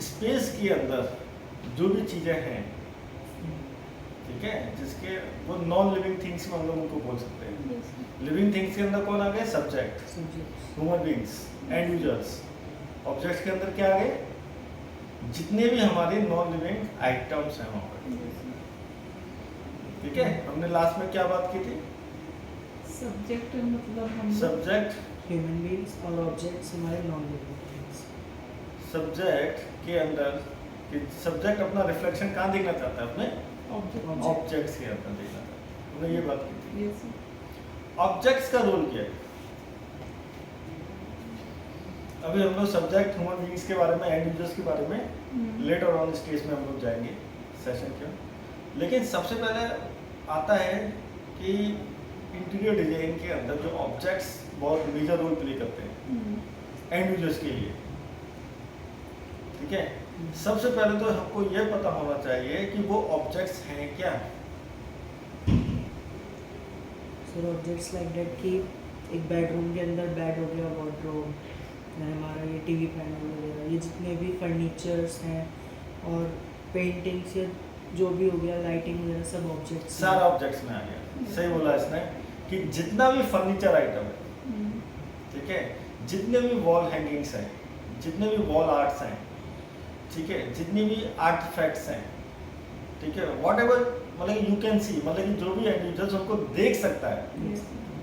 Space के अंदर जो भी चीज़ें हैं, ठीक है, जिसके वो नॉन लिविंग थिंग्स में हम लोग उनको बोल सकते हैं। लिविंग थिंग्स के अंदर कौन आ गए? Subject, human beings, and users. Objects के अंदर क्या आ गए? जितने भी हमारे नॉन लिविंग आइटम्स हैं वहाँ पर, ठीक है। हमने लास्ट में क्या बात की थी? सब्जेक्ट मतलब हम सब्जेक्ट, ह्यूमन बीइंग्स और ऑब्जेक्ट्स हमारे नॉन लिविंग थिंग्स। सब्जेक्ट के अंदर कि सब्जेक्ट अपना रिफ्लेक्शन कहाँ देखना चाहता है? अपने ऑब्जेक्ट। ऑब्जेक्ट्स के अंदर देखना चाहता है। हमने ये बात की थी। यस ऑब्जेक्ट्स का रोल क्या है? अभी हम लोग सब्जेक्ट, ह्यूमन बीइंग्स के बारे में, एंड यूजर्स के बारे में लेटर ऑन स्टेज में हम लोग जाएंगे सेशन के। लेकिन सबसे पहले आता है कि इंटीरियर डिजाइन के अंदर जो ऑब्जेक्ट्स बहुत मेजर रोल प्ले करते हैं एंड यूजर्स के लिए, ठीक है। सबसे पहले तो हमको यह पता होना चाहिए कि वो ऑब्जेक्ट्स हैं क्या। सर ऑब्जेक्ट्स लाइक दैट कि एक बेडरूम के अंदर बेड हो गया, वार्डरोब, हमारा ये टीवी पैनल वगैरह, ये जितने भी फर्नीचर्स हैं और पेंटिंग्स या जो भी हो गया, लाइटिंग वगैरह, सब ऑब्जेक्ट्स। सारा ऑब्जेक्ट्स में आ गया। सही बोला इसने कि जितना भी फर्नीचर आइटम है, ठीक है, जितने भी वॉल हैंगिंग्स हैं, जितने भी वॉल आर्ट्स हैं, ठीक है, जितनी भी आर्टिफैक्ट्स हैं, ठीक है, वॉट एवर, मतलब यू कैन सी, मतलब कि जो भी एंड यूजर्स उनको देख सकता है,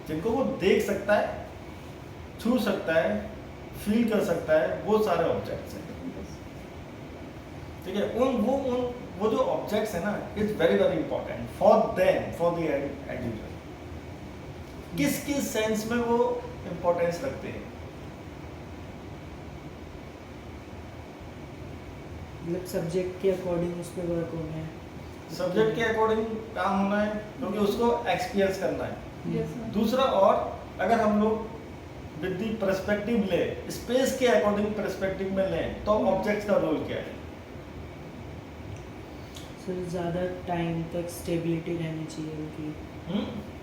जिनको वो देख सकता है, छू सकता है, फील कर सकता है, वो सारे ऑब्जेक्ट्स हैं, ठीक है। वो जो ऑब्जेक्ट्स है ना, is very very important for them, for the end user. किस किस सेंस में वो इंपॉर्टेंस रखते हैं? मतलब सब्जेक्ट के अकॉर्डिंग उस पर वर्क होना है, सब्जेक्ट के अकॉर्डिंग काम होना है, क्योंकि उसको एक्सपीरियंस करना है। यस दूसरा, और अगर हम लोग विद द पर्सपेक्टिव ले, स्पेस के अकॉर्डिंग पर्सपेक्टिव में लें, तो ऑब्जेक्ट्स का रोल क्या है? सर ज़्यादा टाइम तक स्टेबिलिटी रहनी चाहिए उनकी,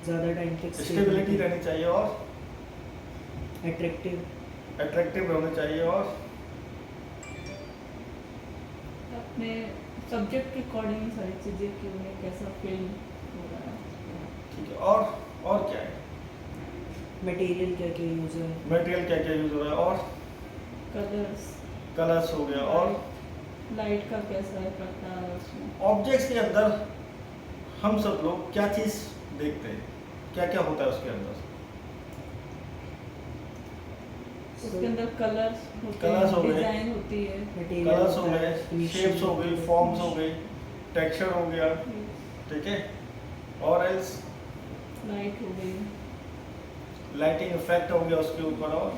ज़्यादा टाइम तक स्टेबिलिटी रहनी चाहिए और अट्रैक्टिव होने चाहिए और अपने सब्जेक्ट के अकॉर्डिंग सारी चीज़ें कि उन्हें कैसा फील हो रहा है। ठीक है, और क्या है? मटेरियल क्या क्या यूज़ है, मटेरियल क्या क्या यूज हो रहा है, और कलर्स हो गया, और लाइट का कैसा इफेक्ट आ रहा है उसमें। ऑब्जेक्ट्स के अंदर हम सब लोग क्या चीज़ देखते हैं, क्या क्या होता है उसके अंदर? उसके अंदर कलर्स होते कलर्स हो हैं, गए, डिजाइन होती है, मटेरियल कलर्स हो गए, शेप्स हो गई, फॉर्म्स हो गई, टेक्सचर हो गया, ठीक है, और एल्स लाइट हो गई, लाइटिंग इफेक्ट हो गया उसके ऊपर, और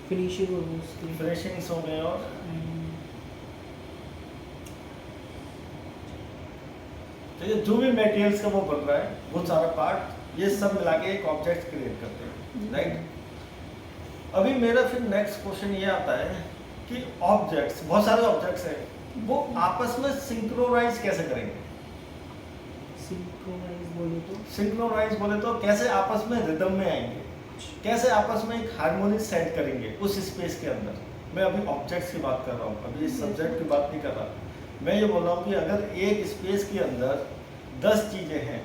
फिनिशिंग होगी उसकी, फिनिशिंग्स हो गए, और ठीक है, जो भी मटेरियल्स का वो बन रहा है, वो सारा पार्ट, ये सब मिला के एक ऑब्जेक्ट क्रिएट करते हैं, राइट। अभी मेरा फिर नेक्स्ट क्वेश्चन ये आता है कि ऑब्जेक्ट्स, बहुत सारे ऑब्जेक्ट्स हैं, वो आपस में सिंक्रोनाइज कैसे करेंगे? सिंक्रोनाइज बोले तो कैसे आपस में रिदम में आएंगे, कैसे आपस में एक हार्मोनी सेट करेंगे उस स्पेस के अंदर। मैं अभी ऑब्जेक्ट्स की बात कर रहा हूँ, अभी इस सब्जेक्ट की बात नहीं कर रहा। मैं ये बोल रहा हूँ कि अगर एक स्पेस के अंदर 10 चीज़ें हैं,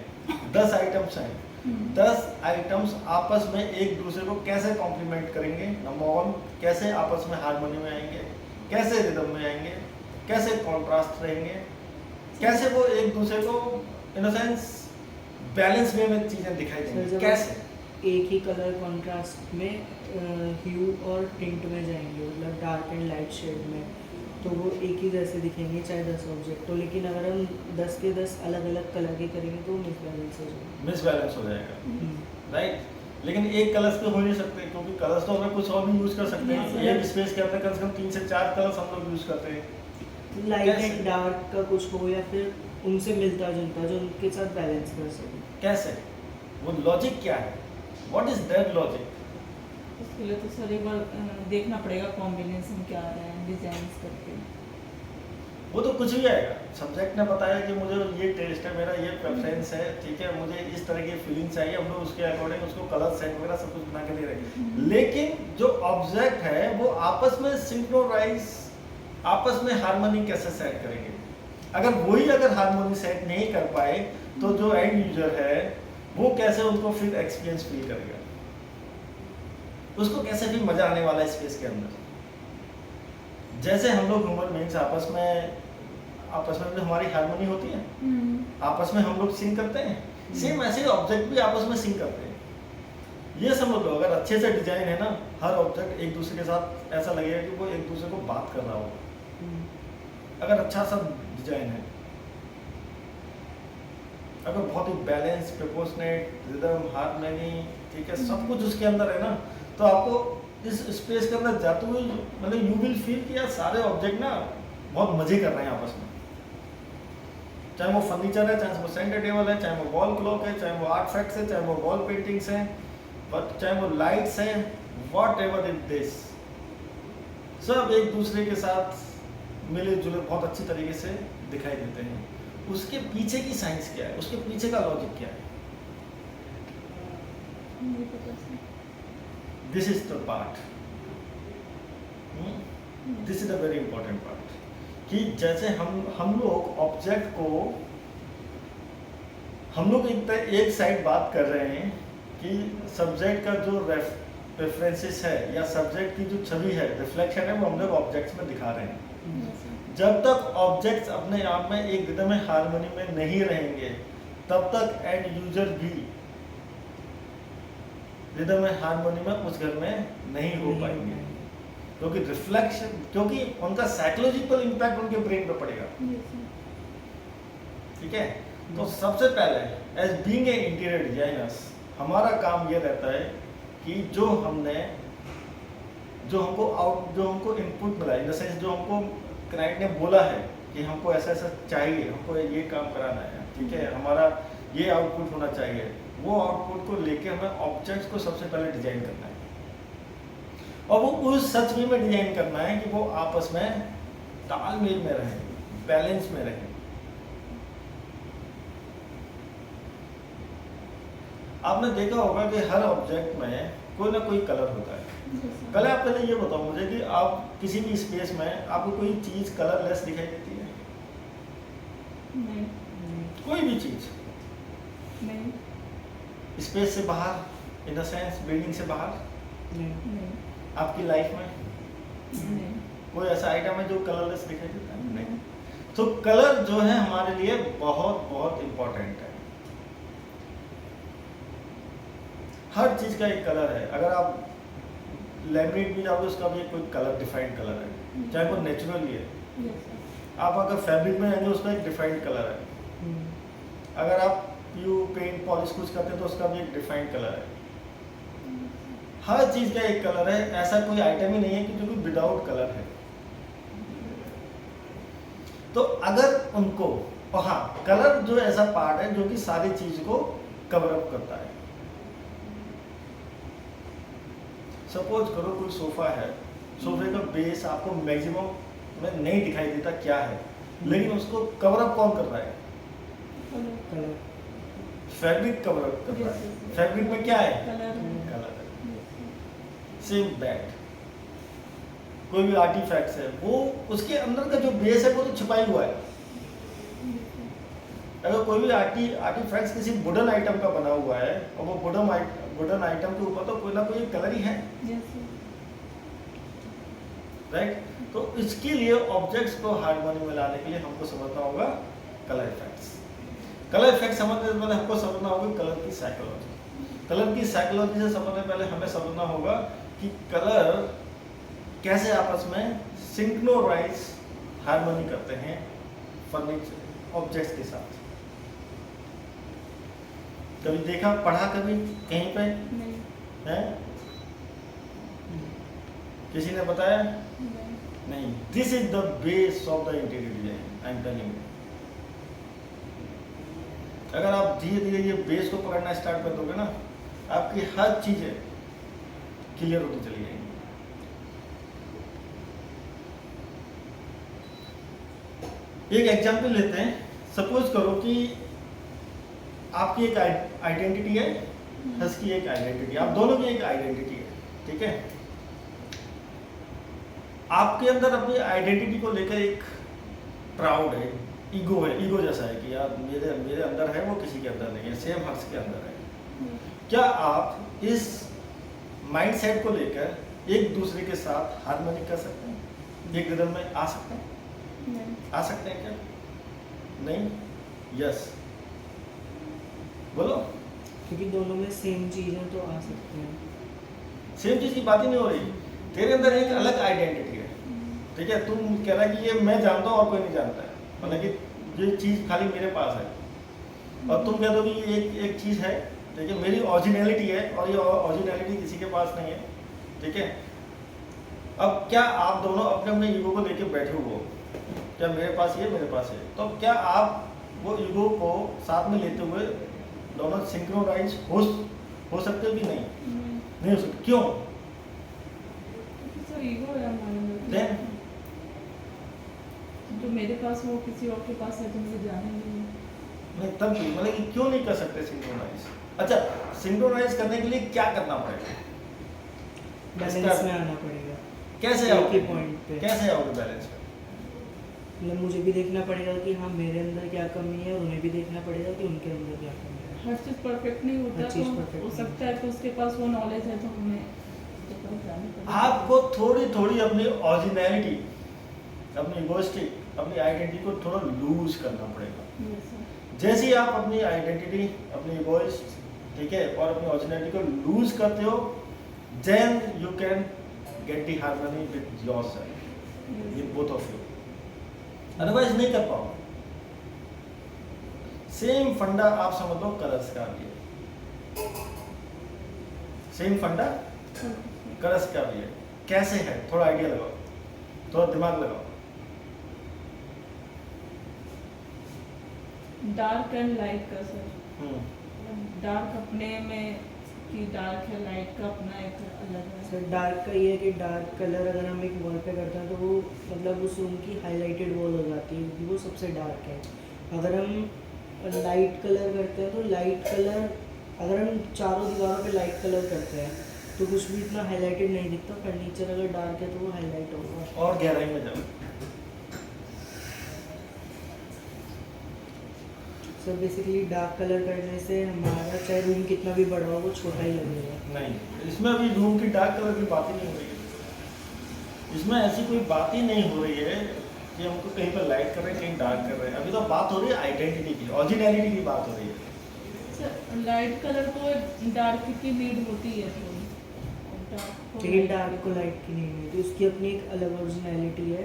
10 आइटम्स हैं, 10 आइटम्स आपस में एक दूसरे को कैसे कॉम्प्लीमेंट करेंगे? नंबर 1, कैसे आपस में हार्मोनी में आएंगे, कैसे रिदम में आएंगे, कैसे कॉन्ट्रास्ट रहेंगे, कैसे वो एक दूसरे को इन सेंस बैलेंस वे में चीज़ें दिखाई देंगी, कैसे? एक ही कलर कॉन्ट्रास्ट में ह्यू और टिंट में जाएंगे, मतलब डार्क एंड लाइट शेड में, तो वो एक ही जैसे दिखेंगे चाहे 10 ऑब्जेक्ट हो। लेकिन अगर हम 10 के 10 अलग अलग कलर के करेंगे तो मिसबैलेंस हो जाएगा, राइट। लेकिन एक कलर्स पे हो नहीं सकते, क्योंकि कलर्स तो हमें कुछ और भी यूज़ कर सकते हैं। एक स्पेस के अंदर कम से कम 3 से 4 कलर्स हम लोग यूज़ करते हैं। लाइट एंड डार्क का कुछ हो, या फिर उनसे मिलता जुलता जो उनके साथ बैलेंस कर सके। कैसे? वो लॉजिक क्या है? What is that logic? उसके लिए तो सर एक बार देखना पड़ेगा कॉम्बिनेशन क्या आ रहा है, डिजाइन करके। वो तो कुछ भी आएगा। सब्जेक्ट ने बताया कि मुझे ये टेस्ट है, मेरा ये प्रेफरेंस है, ठीक है, मुझे इस तरह की फीलिंग चाहिए, हम लोग उसके अकॉर्डिंग उसको कलर सेट वगैरह सब कुछ बना के दे रहे हैं। लेकिन जो ऑब्जेक्ट है वो आपस में सिंक्रोनाइज आपस में हार्मनी कैसे सेट करेंगे? अगर हार्मनी सेट नहीं कर पाए तो जो एंड यूजर है वो कैसे उनको फिर एक्सपीरियंस फील करेगा, उसको कैसे भी मजा आने वाला है स्पेस के अंदर। जैसे हम लोग ह्यूमन बीइंग्स आपस में जो हमारी हार्मनी होती है, आपस में हम लोग सिंक करते हैं, सेम ऐसे ऑब्जेक्ट भी आपस में सिंक करते हैं। ये समझ लो, अगर अच्छे से डिजाइन है ना, हर ऑब्जेक्ट एक दूसरे के साथ ऐसा लगेगा कि वो एक दूसरे को बात कर रहा हो। अगर अच्छा सा डिजाइन है, अगर बहुत ही बैलेंस, प्रोपोर्शनेट, रिदम, हार्मनी, ठीक है, सब कुछ उसके अंदर है ना, तो आपको इस स्पेस के अंदर जाते हुए मतलब यू विल फील कि यार सारे ऑब्जेक्ट ना बहुत मजे कर रहे हैं आपस में। चाहे वो फर्नीचर है, चाहे वो सेंटर टेबल है, चाहे वो वॉल क्लॉक है, चाहे वो आर्टफैक्ट्स है, चाहे वो वॉल पेंटिंग्स हैं, बट चाहे वो लाइट्स हैं, वॉट एवर इट दिस, सब एक दूसरे के साथ मिले जुले बहुत अच्छी तरीके से दिखाई देते हैं। उसके पीछे की साइंस क्या है, उसके पीछे का लॉजिक क्या है? This is the part, this is a very important part, कि जैसे हम लोग ऑब्जेक्ट को, हम लोग एक साइड बात कर रहे हैं कि सब्जेक्ट का जो रेफरेंसेस है या सब्जेक्ट की जो छवि है, रिफ्लेक्शन है, वो हम लोग ऑब्जेक्ट्स में दिखा रहे हैं। जब तक ऑब्जेक्ट्स अपने आप में एक रिदम में हार्मनी में नहीं रहेंगे, तब तक एंड यूजर भी रिदम में हार्मनी में उस घर में नहीं हो पाएंगे, क्योंकि रिफ्लेक्शन, क्योंकि उनका साइकोलॉजिकल इम्पैक्ट उनके ब्रेन पे पड़ेगा। ठीक है, तो सबसे पहले as being a interior designers हमारा काम ये रहता है कि जो हमको इनपुट मिला, इन द सेंस जो हमको क्लाइंट ने बोला है कि हमको ऐसा ऐसा चाहिए, हमको ये काम कराना है, ठीक है, हमारा ये आउटपुट होना चाहिए, वो आउटपुट को लेके हमें ऑब्जेक्ट्स को सबसे पहले डिजाइन करना है, और वो उस सच में डिजाइन करना है कि वो आपस में तालमेल में रहे, बैलेंस में रहे। आपने देखा होगा कि हर ऑब्जेक्ट में कोई ना कोई कलर होता है। पहले आप पहले ये बताओ मुझे कि आप किसी भी स्पेस में आपको कोई चीज कलरलेस दिखाई देती है? नहीं। कोई भी चीज नहीं। स्पेस से बाहर, इन द सेंस बिल्डिंग से बाहर, नहीं। आपकी लाइफ में नहीं। कोई ऐसा आइटम है जो कलरलेस दिखाई देता है? नहीं। तो कलर जो है हमारे लिए बहुत बहुत इंपॉर्टेंट है। हर चीज का एक कलर है। अगर आप लैमिनेट भी जाओगे उसका भी कोई कलर, डिफाइंड कलर है, चाहे वो नेचुरली है। आप अगर फैब्रिक में जाएंगे उसका एक डिफाइंड कलर है। अगर आप पेंट पॉलिश कुछ करते हैं तो उसका भी एक डिफाइंड कलर है। हर चीज का एक कलर है। ऐसा कोई आइटम ही नहीं है कि जो कोई विदाउट कलर है। तो अगर उनको, और हाँ, कलर जो ऐसा पार्ट है जो कि सारी चीज को कवर अप करता है। सपोज करो कोई सोफा है, सोफे का बेस आपको मैक्सिमम में नहीं दिखाई देता क्या है, लेकिन उसको कवर अप कौन कर रहा है? कलर। फैब्रिक कवर अप कर रहा है। फैब्रिक में क्या है? कलर है। सेम बैट, कोई भी आर्टिफैक्ट्स है, वो उसके अंदर का जो बेस है वो तो छुपाई हुआ है। अगर कोई भी आर्टिफैक्ट्स किसी वुडन आइटम का बना हुआ है और वो वुडन आइटम के ऊपर तो कोई ना कोई कलर ही है, राइट? तो इसके लिए ऑब्जेक्ट्स को हार्मनी में लाने के लिए हमको समझना होगा कलर इफेक्ट्स। कलर इफेक्ट समझने से पहले हमको समझना होगा कलर की साइकोलॉजी। कलर की साइकोलॉजी से समझने पहले हमें समझना होगा कि कलर कैसे आपस में सिंक्रोनाइज, हार्मनी करते हैं फर्नीचर ऑब्जेक्ट्स के साथ। कभी देखा, पढ़ा कभी कहीं पे? नहीं। है? किसी ने बताया? नहीं। This is the base of the interior design, I am telling you. अगर आप धीरे धीरे ये बेस को पकड़ना स्टार्ट कर दोगे ना, आपकी हर चीजें क्लियर होती चली जाएंगी। एक एग्जांपल लेते हैं। सपोज करो कि आपकी एक आइडेंटिटी है, हर्ष की एक आइडेंटिटी, आप दोनों की एक आइडेंटिटी है, ठीक है? आपके अंदर अपनी आइडेंटिटी को लेकर एक प्राउड है, ईगो है, ईगो जैसा है कि यार मेरे मेरे अंदर है, वो किसी के अंदर नहीं है, सेम हर्ष के अंदर है। क्या आप इस माइंडसेट को लेकर एक दूसरे के साथ हार्मनी कर सकते हैं, एक रिदम में आ सकते हैं? नहीं। आ सकते हैं क्या? नहीं? यस, बोलो। क्योंकि दोनों में सेम चीज़ें तो आ सकते हैं। सेम चीज़ की बात ही नहीं हो रही। तेरे अंदर एक अलग आइडेंटिटी है, ठीक है? तुम कह रहा है कि ये मैं जानता हूँ और कोई नहीं जानता है, मतलब कि ये चीज़ खाली मेरे पास है, और तुम कह दो कि ये एक चीज़ है, ठीक है, मेरी ओरिजिनलिटी है और ये ओरिजिनलिटी किसी के पास नहीं है, ठीक है? अब क्या आप दोनों अपने अपने ईगो को लेके बैठे हुए हो, क्या मेरे पास ये मेरे पास है, तो क्या आप वो ईगो को साथ में लेते हुए दोनों सिंक्रोनाइज हो सकते हो कि नहीं? नहीं हो सकते। क्यों? तो ईगो है हमारे अंदर। Then? जो मेरे पास वो किसी और के पास है तो मुझे जानेंगे नहीं। नहीं, तब भी मतलब कि क्यों नहीं कर सकते सिंक्रोनाइज? अच्छा, सिंक्रोनाइज करने के लिए क्या करना पड़ेगा? बैलेंस में आना पड़ेगा। कैसे एक ही आओगे? पॉइंट पे। कैसे आओगे बैलेंस में? मतलब मुझे भी देखना पड़ेगा कि हाँ मेरे अंदर क्या कमी है, और उन्हें भी देखना पड़ेगा कि उनके अंदर क्या कमी है। हर चीज़ परफेक्ट नहीं होता, हर चीज़ तो perfect हो नहीं सकता है कि उसके पास वो नॉलेज है तो हमें उसके पास जाने पड़ेगा। आपको थोड़ी थोड़ी अपनी ओरिजिनलिटी, अपनी इगोइस्टिक, अपनी आइडेंटिटी को थोड़ा लूज करना पड़ेगा। Yes, sir. जैसे ही आप अपनी आइडेंटिटी, अपनी इगोइस्ट, ठीक है, और अपनी ओरिजिनलिटी को लूज करते हो, then you can get the harmony with yourself, Yes. ये बोथ ऑफ यू। अदरवाइज नहीं कर पाओगे। सेम फंडा आप समझ लो कलर्स का भी है, सेम फंडा कलर्स का भी है। कैसे है? थोड़ा आइडिया लगाओ, थोड़ा दिमाग लगाओ। डार्क एंड लाइट का सर, डार्क अपने में कि डार्क है, लाइट का अपना एक अलग है। सर डार्क का ये है कि डार्क कलर अगर हम एक वॉल पे करते हैं तो वो मतलब उस रूम की हाईलाइटेड वॉल हो जाती है, क्योंकि वो सबसे डार्क है। अगर हम लाइट कलर करते हैं तो लाइट कलर, अगर हम चारों दीवारों पे लाइट कलर करते हैं तो कुछ भी इतना हाईलाइटेड नहीं दिखता। फर्नीचर अगर डार्क है तो वो हाईलाइट होगा। और गहराई में जाओ। सर बेसिकली डार्क कलर करने से हमारा चाहे रूम कितना भी बड़ा हो वो छोटा ही लगेगा। नहीं, इसमें अभी रूम की डार्क कलर की बात ही नहीं हो रही है। इसमें ऐसी कोई बात ही नहीं हो रही है कि हमको कहीं पर लाइट कर रहे हैं, कहीं डार्क कर रहे हैं। अभी तो बात हो रही है आइडेंटिटी की, ओरिजिनलिटी की बात हो रही है। सर लाइट कलर को डार्क की नीड होती है थोड़ी, dark लेकिन डार्क को लाइट की नहीं है, तो उसकी अपनी एक अलग ओरिजिनलिटी है।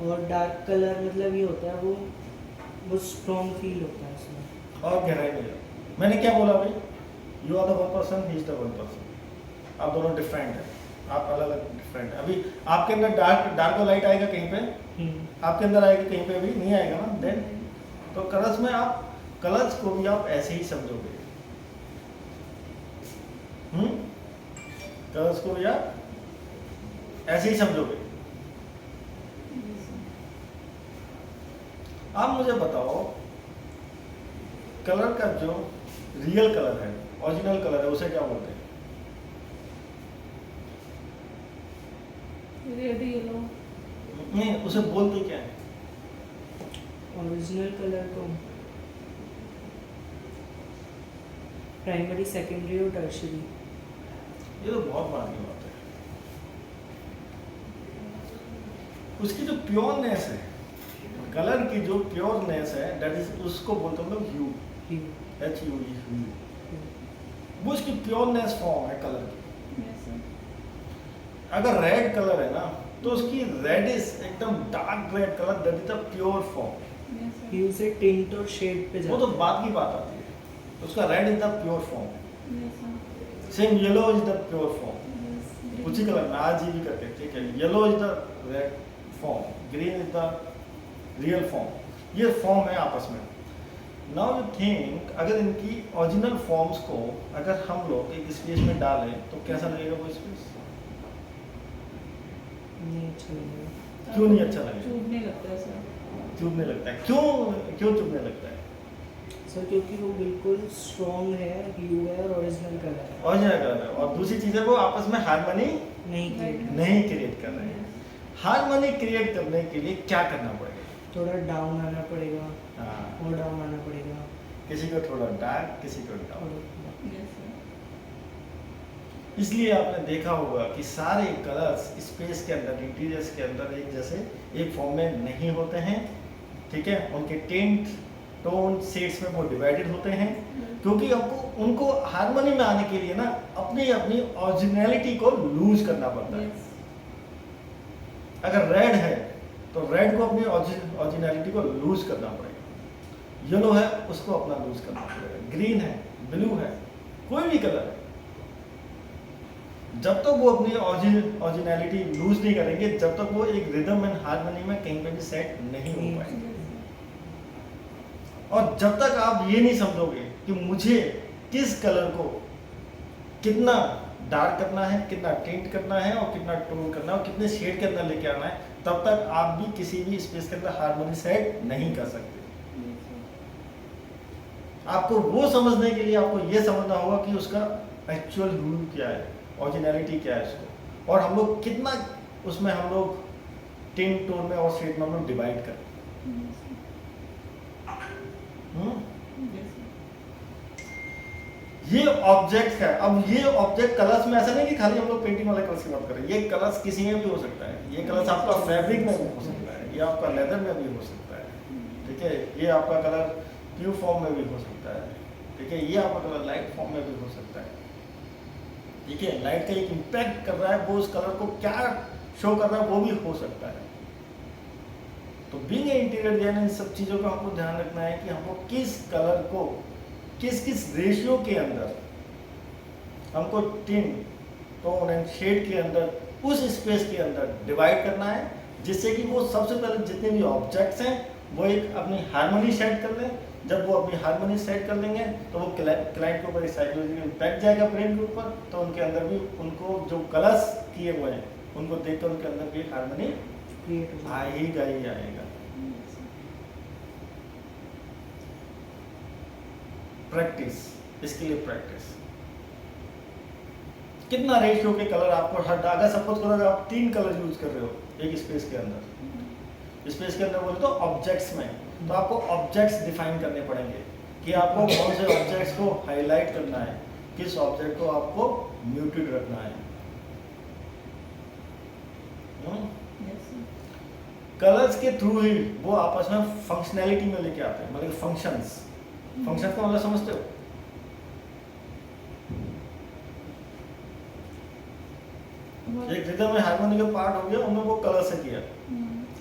और डार्क कलर मतलब ये होता है वो स्ट्रॉन्ग फील होता है उसमें। और गहराई में जाओ। मैंने क्या बोला भाई? You are the one person, he is the one person. आप दोनों डिफरेंट हैं, आप अलग अलग डिफरेंट हैं। अभी आपके अंदर डार्क और लाइट आएगा कहीं पे, आपके अंदर आएगा कहीं पे भी नहीं आएगा ना। देन तो कलर्स में आप कलर्स को भी आप ऐसे ही समझोगे। कलर्स को भी आप ऐसे ही समझोगे। आप मुझे बताओ, कलर का जो रियल कलर है, ओरिजिनल कलर है, उसे क्या बोलते हैं? Red yellow. नहीं, उसे बोलते क्या है? ओरिजिनल कलर को प्राइमरी, सेकेंडरी और टर्शियरी। ये तो बहुत बात की बात है। उसकी जो प्योरनेस है, कलर की जो प्योरनेस है, दैट इज, उसको बोलते हैं लोग ह्यू, HUE, ह्यू। वो उसकी प्योरनेस फॉर्म है कलर की। Yes, sir. अगर रेड कलर है ना, तो उसकी रेडिश एकदम dark red colour, that is the pure form. Yes, sir. ह्यू से टिंट और शेड पे वो तो जाता बात की बात आती है, उसका red is the pure form. Yes, sir. Same yellow is the pure form, Yes, green. उसी कलर में RGB करके, ठीक है। Yellow is the red form, green is the real form. ये फॉर्म है आपस में। नाउ यू थिंक, अगर इनकी ओरिजिनल फॉर्म्स को अगर हम लोग एक स्पेस में डालें तो कैसा लगेगा वो स्पेस? नहीं अच्छा लगेगा। क्यों नहीं अच्छा लगेगा? चुभने लगता है सर। चुभने लगता है। क्यों चुभने लगता है? सर क्योंकि वो बिल्कुल स्ट्रॉन्ग है, ह्यू है और ओरिजिनल कलर है। ओरिजिनल कलर है, और दूसरी चीज़ है वो आपस में हार्मनी नहीं create नहीं क्रिएट कर रहे हैं। हार्मनी क्रिएट करने के लिए क्या करना पड़ेगा? थोड़ा डाउन आना पड़ेगा, हाँ, और डाउन आना पड़ेगा, किसी को थोड़ा डार्क, किसी को डाउन। थोड़ा Yes, sir. इसलिए आपने देखा होगा कि सारे कलर्स स्पेस के अंदर, इंटीरियर्स के अंदर एक जैसे एक फॉर्म में नहीं होते हैं, ठीक है? उनके टिंट, टोन, शेड्स में वो डिवाइडेड होते हैं, क्योंकि आपको उनको हार्मनी में आने के लिए ना अपनी अपनी ओरिजिनलिटी को लूज करना पड़ता है। Yes. अगर रेड है तो रेड को अपनी ओरिजिनलिटी को लूज करना पड़ेगा, येलो है उसको अपना लूज करना पड़ेगा, ग्रीन है, ब्लू है, कोई भी कलर है, जब तक वो अपनी ओरिजिनलिटी लूज नहीं करेंगे, जब तक वो एक रिदम एंड हार्मनी में कहीं पे भी सेट नहीं हो पाएंगे। और जब तक आप ये नहीं समझोगे कि मुझे किस कलर को कितना डार्क करना है, कितना टिंट करना है और कितना टोन करना है और कितने शेड के अंदर लेके आना है, तब तक आप भी किसी भी स्पेस के अंदर हार्मनी सेट नहीं कर सकते। आपको वो समझने के लिए आपको ये समझना होगा कि उसका एक्चुअल रूल क्या है, ओरिजिनलिटी क्या है उसको, और हम लोग कितना उसमें हम लोग टिंट, टोन में और शेड में हम लोग डिवाइड करें। ये ऑब्जेक्ट है। अब ये ऑब्जेक्ट कलर्स में ऐसा नहीं कि खाली हम लोग पेंटिंग वाले कलर्स की बात करें, ये कलर्स किसी में भी हो सकता है। ये कलर्स आपका फैब्रिक में भी हो सकता है, ये आपका लेदर में भी हो सकता है, ठीक है? ये आपका कलर ट्यूब फॉर्म में भी हो सकता है, ठीक है? ये आपका कलर लाइट फॉर्म में भी हो सकता है, ठीक है? लाइट का एक इम्पैक्ट कर रहा है, वो उस कलर को क्या शो कर रहा है वो भी हो सकता है। तो बीइंग ए इंटीरियर डिजाइनर इन सब चीज़ों का हमको ध्यान रखना है कि हमको किस कलर को किस किस रेशियो के अंदर हमको टिंट, टोन एंड शेड के अंदर उस स्पेस के अंदर डिवाइड करना है, जिससे कि वो सबसे पहले जितने भी ऑब्जेक्ट्स हैं वो एक अपनी हार्मनी सेट कर लें। जब वो अपनी हार्मनी सेट कर लेंगे तो वो क्लाइंट के ऊपर एक साइकोलॉजिकल इम्पैक्ट जाएगा ब्रेन के ऊपर, तो उनके अंदर भी उनको जो कलर्स किए हुए हैं उनको देख कर उनके अंदर भी हार्मनी क्रिएट हो जाएगा। आएगा ही आएगा। प्रैक्टिस, इसके लिए प्रैक्टिस। कितना रेशियो के कलर आपको हर, अगर सपोज करो अगर आप 3 कलर यूज कर रहे हो एक स्पेस के अंदर, स्पेस के अंदर बोले तो ऑब्जेक्ट्स में, तो आपको ऑब्जेक्ट्स डिफाइन करने पड़ेंगे कि आपको कौन से ऑब्जेक्ट्स को हाईलाइट करना है, किस ऑब्जेक्ट को आपको म्यूटेड रखना है। कलर्स के थ्रू ही वो आपस में फंक्शनैलिटी में लेके आते हैं, मतलब फंक्शंस। फंक्शन का मतलब समझते हो? एक रिदम में हार्मोनी का पार्ट हो गया, उनमें वो कलर से किया।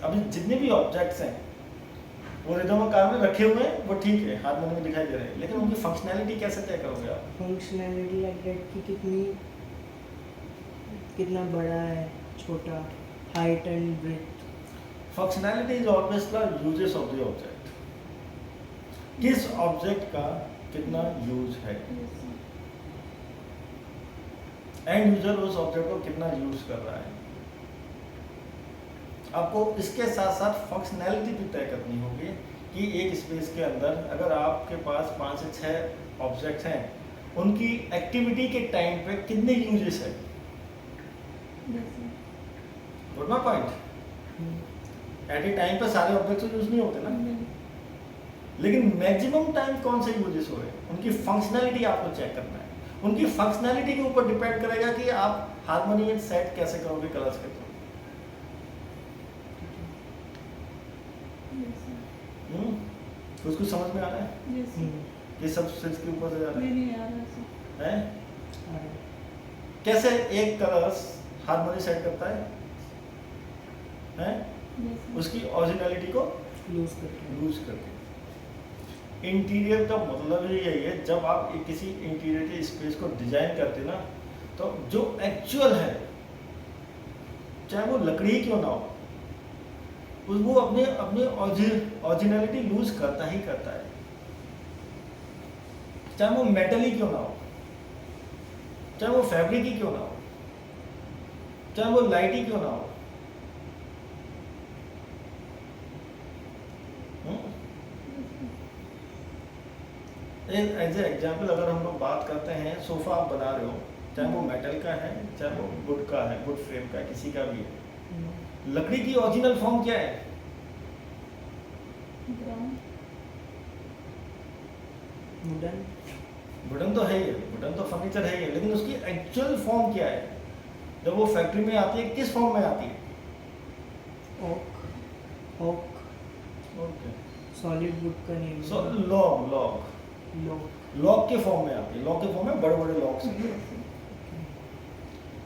अभी जितने भी ऑब्जेक्ट्स हैं वो रिदम में कार में रखे हुए हैं, वो ठीक है, हार्मोनी में दिखाई दे रहे हैं, लेकिन उनकी फंक्शनैलिटी कैसे तय करोगे आप? फंक्शनैलिटी लाइक दैट कि कितना बड़ा है, छोटा, height and breadth. Functionality is always the uses of the object. किस ऑब्जेक्ट का कितना यूज है, एंड यूजर उस ऑब्जेक्ट को कितना यूज कर रहा है। आपको इसके साथ साथ फंक्शनैलिटी भी तय करनी होगी कि एक स्पेस के अंदर अगर आपके पास 5 से 6 ऑब्जेक्ट्स हैं, उनकी एक्टिविटी के टाइम पे कितने यूजेस है। Good my point. At a time पे सारे ऑब्जेक्ट्स यूज नहीं होते ना, लेकिन मैक्सिमम टाइम कौन से यूजेस हो रहे हैं, उनकी फंक्शनैलिटी आपको चेक करना है। उनकी फंक्शनैलिटी के ऊपर डिपेंड करेगा कि आप हार्मोनी एंड सेट कैसे करोगे कलर्स के थ्रू। कुछ समझ में आ रहा है कि सब स्विच के ऊपर से जा रहा है? कैसे एक कलर्स हार्मोनी सेट करता है? उसकी ओरिजिनलिटी को लूज करके। इंटीरियर का मतलब ही यही है, जब आप किसी इंटीरियर के स्पेस को डिजाइन करते हैं ना, तो जो एक्चुअल है, चाहे वो लकड़ी क्यों ना हो, वो अपने ओरिजिनलिटी लूज करता ही करता है। चाहे वो मेटल ही क्यों ना हो, चाहे वो फैब्रिक ही क्यों ना हो, चाहे वो लाइट ही क्यों ना हो। एज ए एग्जाम्पल अगर हम लोग बात करते हैं, सोफा आप बना रहे हो, चाहे वो मेटल का है, चाहे वो वुड का है, वुड फ्रेम का है, किसी का भी है, लकड़ी की ओरिजिनल फॉर्म क्या है? ब्राउन। वुडन। वुडन तो है ही, वुडन तो फर्नीचर है ही, लेकिन उसकी एक्चुअल फॉर्म क्या है? जब वो फैक्ट्री में आती है किस फॉर्म में आती है? Oak. Oak okay, solid wood का name so log, log log. Log के फॉर्म में आती है। लॉग के फॉर्म में बड़े बड़े लॉग्स हैं।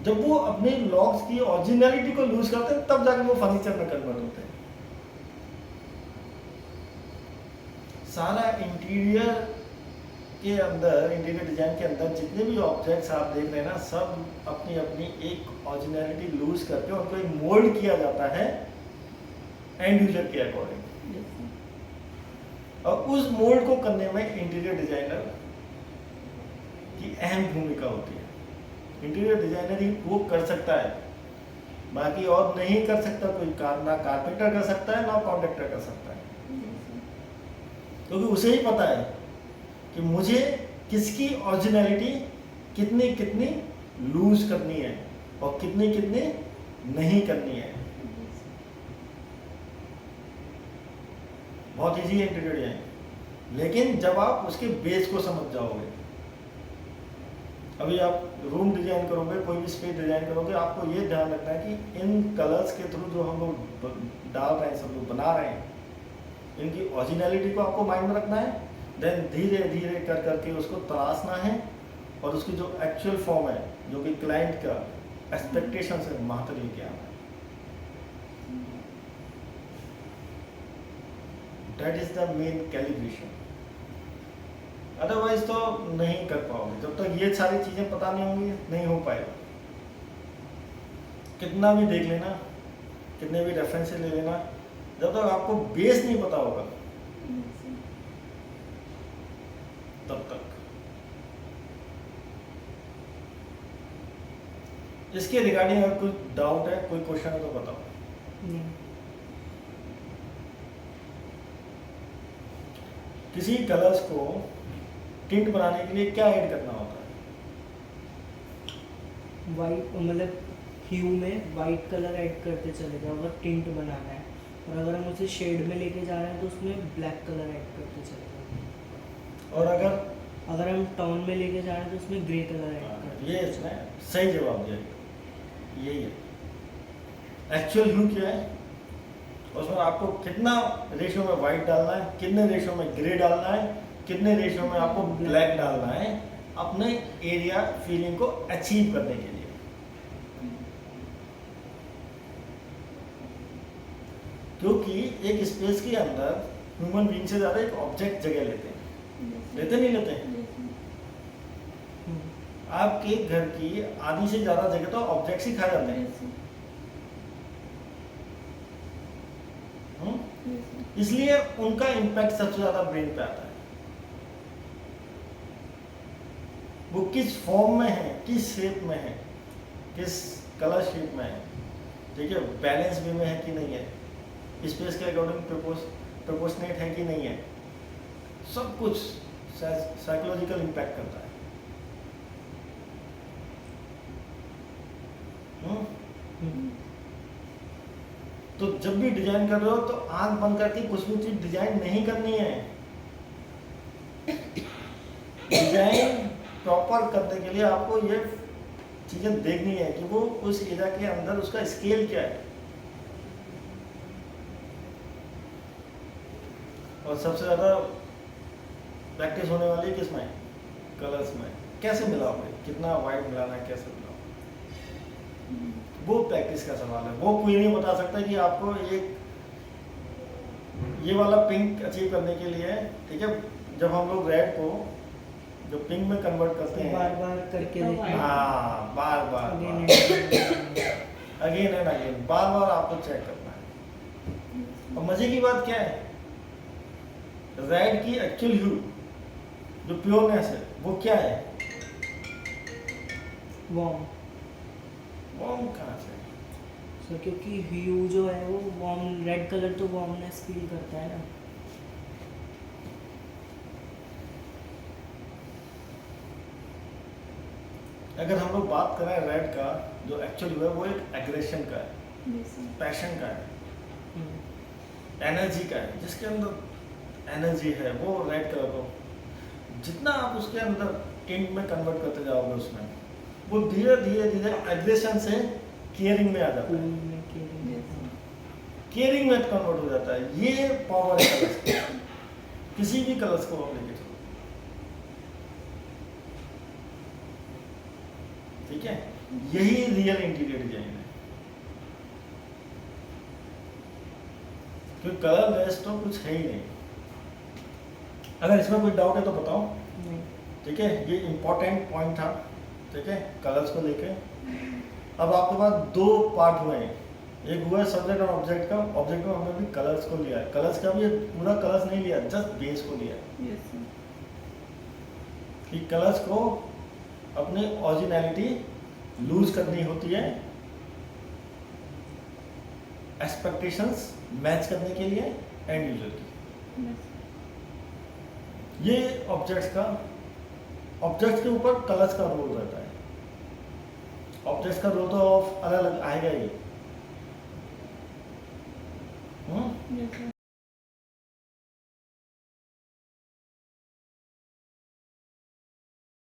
जब वो अपने लॉग्स की ओरिजिनलिटी को लूज करते हैं तब जाके वो फर्नीचर में कन्वर्ट होते हैं। सारा इंटीरियर के अंदर, इंटीरियर डिजाइन के अंदर जितने भी ऑब्जेक्ट्स आप देख रहे हैं ना, सब अपनी अपनी एक ओरिजिनलिटी लूज करके उनको एक मोल्ड किया जाता है एंड यूजर के अकॉर्डिंग। और उस मोल्ड को करने में इंटीरियर डिजाइनर की अहम भूमिका होती है। इंटीरियर डिजाइनर ही वो कर सकता है, बाकी और नहीं कर सकता कोई। ना कारपेंटर कर सकता है, ना कॉन्ट्रैक्टर कर सकता है, क्योंकि उसे ही पता है कि मुझे किसकी ओरिजिनलिटी कितनी कितनी लूज करनी है और कितनी कितनी नहीं करनी है। बहुत इजी है इंटीरियर डिजाइन, लेकिन जब आप उसके बेस को समझ जाओगे, अभी आप रूम डिजाइन करोगे, कोई भी स्पेस डिजाइन करोगे, आपको ये ध्यान रखना है कि इन कलर्स के थ्रू जो हम लोग डाल रहे हैं, सब लोग बना रहे हैं, इनकी ओरिजिनलिटी को आपको माइंड में रखना है। देन धीरे धीरे कर करके उसको तराशना है और उसकी जो एक्चुअल फॉर्म है, जो कि क्लाइंट का एक्सपेक्टेशन से वहां तक लेके आना है। That is the main calibration. Otherwise तो नहीं कर पाओगे। जब तक ये सारी चीजें पता नहीं होंगी, नहीं हो पाएगा। कितना भी देख लेना, कितने भी रेफरेंस ले लेना, जब तक आपको बेस नहीं पता होगा तब तक। इसके रिगार्डिंग अगर कुछ डाउट है, कोई क्वेश्चन है तो बताओ। नहीं। किसी कलर्स को टिंट बनाने के लिए क्या ऐड करना होता है? वाइट, मतलब ह्यू में वाइट कलर ऐड करते चले जाओ अगर टिंट बनाना है, और अगर हम उसे शेड में लेके जा रहे हैं तो उसमें ब्लैक कलर ऐड करते चले जाओ। और अगर हम टोन में लेके जा रहे हैं तो उसमें ग्रे कलर ऐड करते ये इसमें सही जवाब दिया, यही है। एक्चुअल ह्यू क्या है, उसमें आपको कितना रेशियो में वाइट डालना है, कितने रेशियो में ग्रे डालना है, कितने रेशियो में आपको ब्लैक डालना है, अपने एरिया फीलिंग को अचीव करने के लिए। क्योंकि एक स्पेस के अंदर ह्यूमन बीइंग से ज्यादा एक ऑब्जेक्ट जगह लेते हैं, लेते नहीं लेते हैं? आपके घर की आधी से ज्यादा जगह तो ऑब्जेक्ट्स ही खा जाते हैं। इसलिए उनका इम्पैक्ट सबसे ज्यादा ब्रेन पे आता है। वो किस फॉर्म में है, किस शेप में है, किस कलर शेप में है, ठीक है, बैलेंस वे में है कि नहीं है, स्पेस के अकॉर्डिंग प्रोपोर्शनेट है कि नहीं है, सब कुछ साइकोलॉजिकल इम्पैक्ट करता है। तो जब भी डिजाइन कर रहे हो तो आंख बंद करके कुछ भी चीज डिजाइन नहीं करनी है। डिजाइन प्रॉपर करने के लिए आपको ये चीजें देखनी है कि वो उस एरिया के अंदर उसका स्केल क्या है। और सबसे ज्यादा प्रैक्टिस होने वाली है किसमें? कलर्स में। कैसे मिलाओगे, कितना वाइट मिलाना है, कैसे मिलाओगे, वो प्रैक्टिस का सवाल है। वो कोई नहीं बता सकता कि आपको एक ये वाला पिंक अचीव करने के लिए, ठीक है, जब हम लोग रेड को जो पिंक में कन्वर्ट करते हैं, बार बार करके देखना। हाँ, बार बार अगेन एंड अगेन, बार बार आपको चेक करना है। और मजे की बात क्या है, रेड की एक्चुअल ह्यू जो प्योरनेस है वो क्या है? वार्म। वार्म कहाँ से? सर क्योंकि ह्यू जो है वो वार्म, रेड कलर तो वार्मनेस फील करता है ना। अगर हम लोग बात करें रेड का जो एक्चुअल है वो एक एग्रेशन का है। Yes, sir. पैशन का है, एनर्जी का है। जिसके अंदर एनर्जी है वो रेड कलर को जितना आप उसके अंदर टिंट में कन्वर्ट करते जाओगे उसमें वो धीरे धीरे धीरे एग्रेशन से केयरिंग में आ जाता है, Yes, sir. केयरिंग में कन्वर्ट हो जाता है। ये पावर है कलर्स की। किसी भी कलर्स को आप लेके चलो, ठीक है, यही रियल इंटीरियर डिजाइन है। क्योंकि कलर बेस्ड तो कुछ है ही नहीं। अगर इसमें कोई डाउट है तो बताओ, नहीं ठीक है। ये इम्पोर्टेंट पॉइंट था, ठीक है, कलर्स को लेके। अब आपके पास दो पार्ट हुए हैं, एक हुआ है सब्जेक्ट और ऑब्जेक्ट का। ऑब्जेक्ट में हमने भी कलर्स को लिया है, कलर्स का भी पूरा कलर्स नहीं लिया, जस्ट बेस को लिया है Yes, sir. कि कलर्स को अपनी ओरिजिनलिटी लूज करनी होती है, एक्सपेक्टेशंस मैच करने के लिए एंड यूजर की। Yes. ये ऑब्जेक्ट्स के ऊपर कलर्स का रोल रहता है। ऑब्जेक्ट्स का रोल तो अलग अलग आएगा ही। Yes, sir.